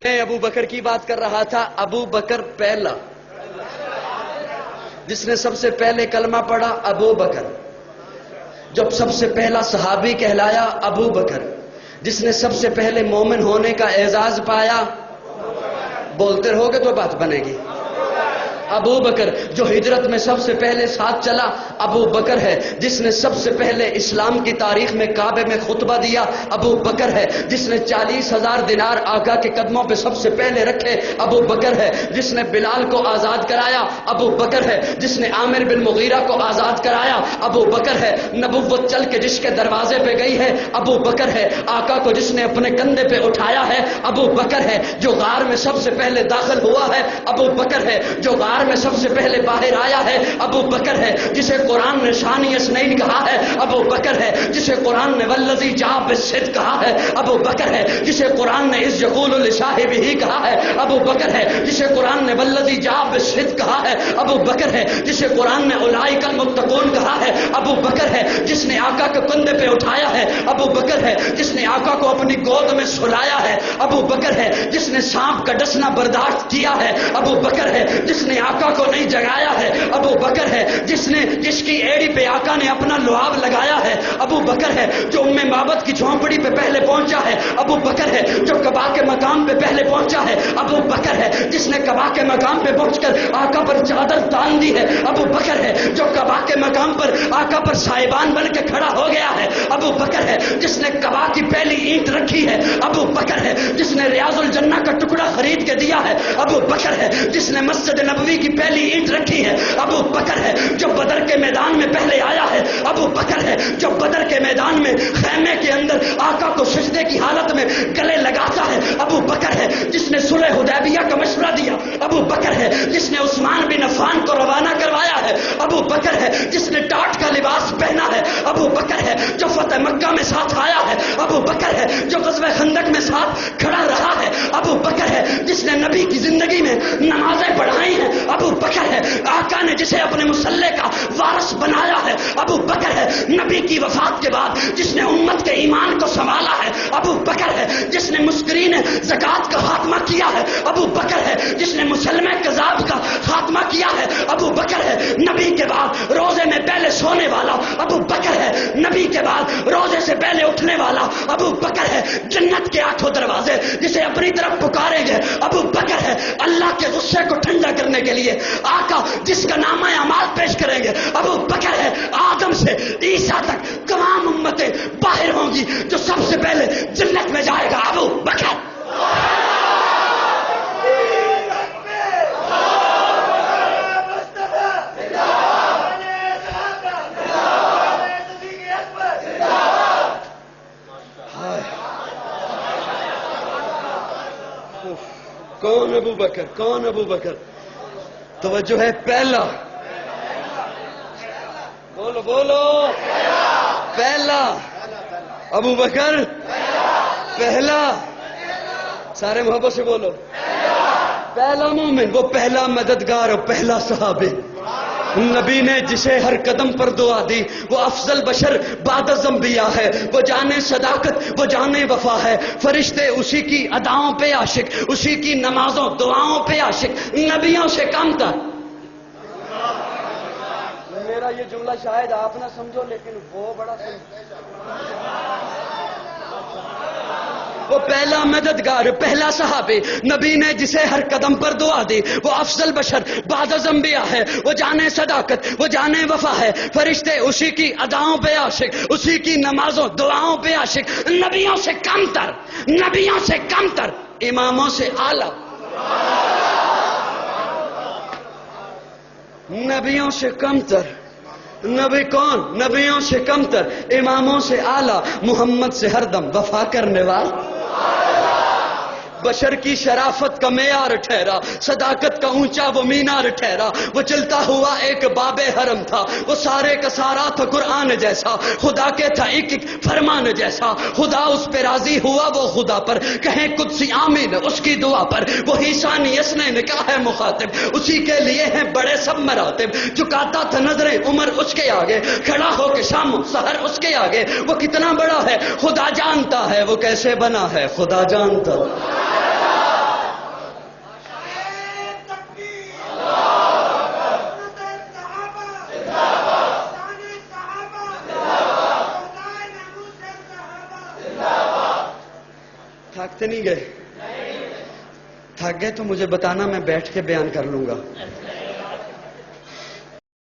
میں ابو بکر کی بات کر رہا تھا. ابو بکر پہلا جس نے سب سے پہلے کلمہ پڑھا ابو بکر. جب سب سے پہلا صحابی کہلایا ابو بکر. جس نے سب سے پہلے مومن ہونے کا اعزاز پایا. بولتے رہو گے تو بات بنے گی. ابو بکر جو ہجرت میں سب سے پہلے ساتھ چلا ابو بکر ہے. جس نے سب سے پہلے اسلام کی تاریخ میں کعبے میں خطبہ دیا ابو بکر ہے. جس نے 40,000 دینار آقا کے قدموں پہ سب سے پہلے رکھے ابو بکر ہے. جس نے بلال کو آزاد کرایا ابو بکر ہے. جس نے عامر بن مغیرہ کو آزاد کرایا ابو بکر ہے. نبوت چل کے جس کے دروازے پہ گئی ہے ابو بکر ہے. آقا کو جس نے اپنے کندھے پہ اٹھایا ہے ابو بکر ہے. جو غار میں سب سے پہلے داخل ہوا ہے ابو بکر ہے. جو غار میں سب سے پہلے باہر آیا ہے ابو بکر ہے. جسے قرآن نے شانی اسنین کہا ہے ابو بکر ہے. جسے قرآن نے والذی جاء بالصدق کہا ہے ابو بکر ہے. جسے قرآن نے اذ یقول لصاحبہ کہا ہے ابو بکر ہے. جسے قرآن نے والذی جاء بالصدق کہا ہے ابو بکر ہے. جسے قرآن نے اولئک المتقون کہا ہے ابو بکر ہے. جس نے آقا کے کندھے پہ اٹھایا ہے ابو بکر ہے. جس نے آقا کو اپنی گود میں سلایا ہے ابو بکر ہے. جس نے سانپ کا ڈسنا برداشت کیا ہے ابو بکر ہے. جس نے آقا کو نہیں جگایا ہے ابو بکر ہے. جس کی ایڑی پہ آقا نے اپنا لعاب لگایا ہے ابو بکر ہے. جو ام مابت کی جھونپڑی پہ پہلے پہنچا ہے ابو بکر ہے. جو قبا کے مقام پہ پہلے پہنچا ہے ابو بکر ہے. جس نے قبا کے مقام پہ پہنچ کر آقا پر چادر تان دی ہے ابو بکر ہے. جو قبا کے مقام پر آقا پر صاحبان بن کے کھڑا ہو گیا ہے ابو بکر ہے. جس نے قبا کی پہلی اینٹ رکھی ہے ابو بکر ہے. جس نے ریاض الجنہ کا ٹکڑا خرید کے دیا ہے ابو بکر ہے. جس نے مسجد نبوی کی پہلی اینٹ رکھی ہے ابو بکر ہے. جو بدر کے میدان میں پہلے آیا ہے ابو بکر ہے. جو بدر کے میدان میں خیمے کے اندر آقا کو سجدے کی حالت میں گلے لگاتا ہے ابو بکر ہے. جس نے صلح حدیبیہ کا مشورہ دیا ابو بکر ہے. جس نے عثمان بن عفان کو روانہ کروایا ہے ابو بکر ہے. جس نے ٹاٹ کا لباس پہنا ہے ابو بکر ہے. جو فتح مکہ میں ساتھ آیا ہے ابو بکر ہے. جو غزوہ خندق میں ساتھ کھڑا رہا ہے ابو بکر ہے. جس نے نبی کی زندگی میں نمازیں پڑھائی ہیں ابو بکر ہے. آقا نے جسے اپنے مسلح کا وارث بنایا ہے ابو بکر ہے. نبی کی وفات کے بعد جس نے امت کے ایمان کو سنبھالا ہے ابو بکر ہے. جس نے مسکرین زکات کا خاتمہ کیا ہے ابو بکر ہے. جس نے مسلمہ کذاب کا خاتمہ کیا ہے ابو بکر ہے. نبی کے بعد روزے میں پہلے سونے والا ابو بکر ہے. نبی کے بعد روزے سے پہلے اٹھنے والا ابو بکر ہے. جنت کے 8 دروازے جسے اپنی طرف پکاریں گے ابو بکر ہے. اللہ کے غصے کو ٹھنڈا کرنے کے لیے آقا جس کا نامہ اعمال پیش کریں گے ابو بکر ہے. آدم سے عیسیٰ تک تمام امتیں باہر ہوں گی. جو سب سے پہلے جنت میں جائے گا ابو بکر. کون ابو بکر؟ کون ابو بکر؟ توجہ ہے. پہلا بولو بولو. پہلا ابو بکر پہلا. سارے محبت سے بولو. پہلا مومن، وہ پہلا مددگار اور پہلا صحابی. نبی نے جسے ہر قدم پر دعا دی. وہ افضل بشر بعد از انبیاء ہے. وہ جانے صداقت، وہ جانے وفا ہے. فرشتے اسی کی اداؤں پہ عاشق، اسی کی نمازوں دعاؤں پہ عاشق. نبیوں سے کم تھا. میرا یہ جملہ شاید آپ نہ سمجھو لیکن وہ بڑا وہ پہلا مددگار، پہلا صحابی. نبی نے جسے ہر قدم پر دعا دی. وہ افضل بشر بعد از انبیاء ہے. وہ جانے صداقت، وہ جانے وفا ہے. فرشتے اسی کی اداؤں پہ عاشق، اسی کی نمازوں دعاؤں پہ عاشق. نبیوں سے کم تر، نبیوں سے کم تر، اماموں سے اعلیٰ. نبیوں سے کم تر. نبی کون؟ نبیوں سے کم تر، اماموں سے اعلیٰ. محمد سے ہر دم وفا کرنے والا. بشر کی شرافت کا معیار ٹھہرا. صداقت کا اونچا وہ مینار ٹھہرا. وہ چلتا ہوا ایک باب حرم تھا. وہ سارے کا سارا تھا قرآن جیسا. خدا کے تھا ایک ایک فرمان جیسا. خدا اس پہ راضی ہوا وہ خدا پر. کہیں قدسی آمین اس کی دعا پر. وہی ثانی اسنے نے کہا ہے مخاطب. اسی کے لیے ہیں بڑے سب مراتب. جھکاتا تھا نظریں عمر اس کے آگے. کھڑا ہو کے شام سحر اس کے آگے. وہ کتنا بڑا ہے خدا جانتا ہے. وہ کیسے بنا ہے خدا جانتا. تھکتے نہیں گئے؟ تھک گئے تو مجھے بتانا، میں بیٹھ کے بیان کر لوں گا.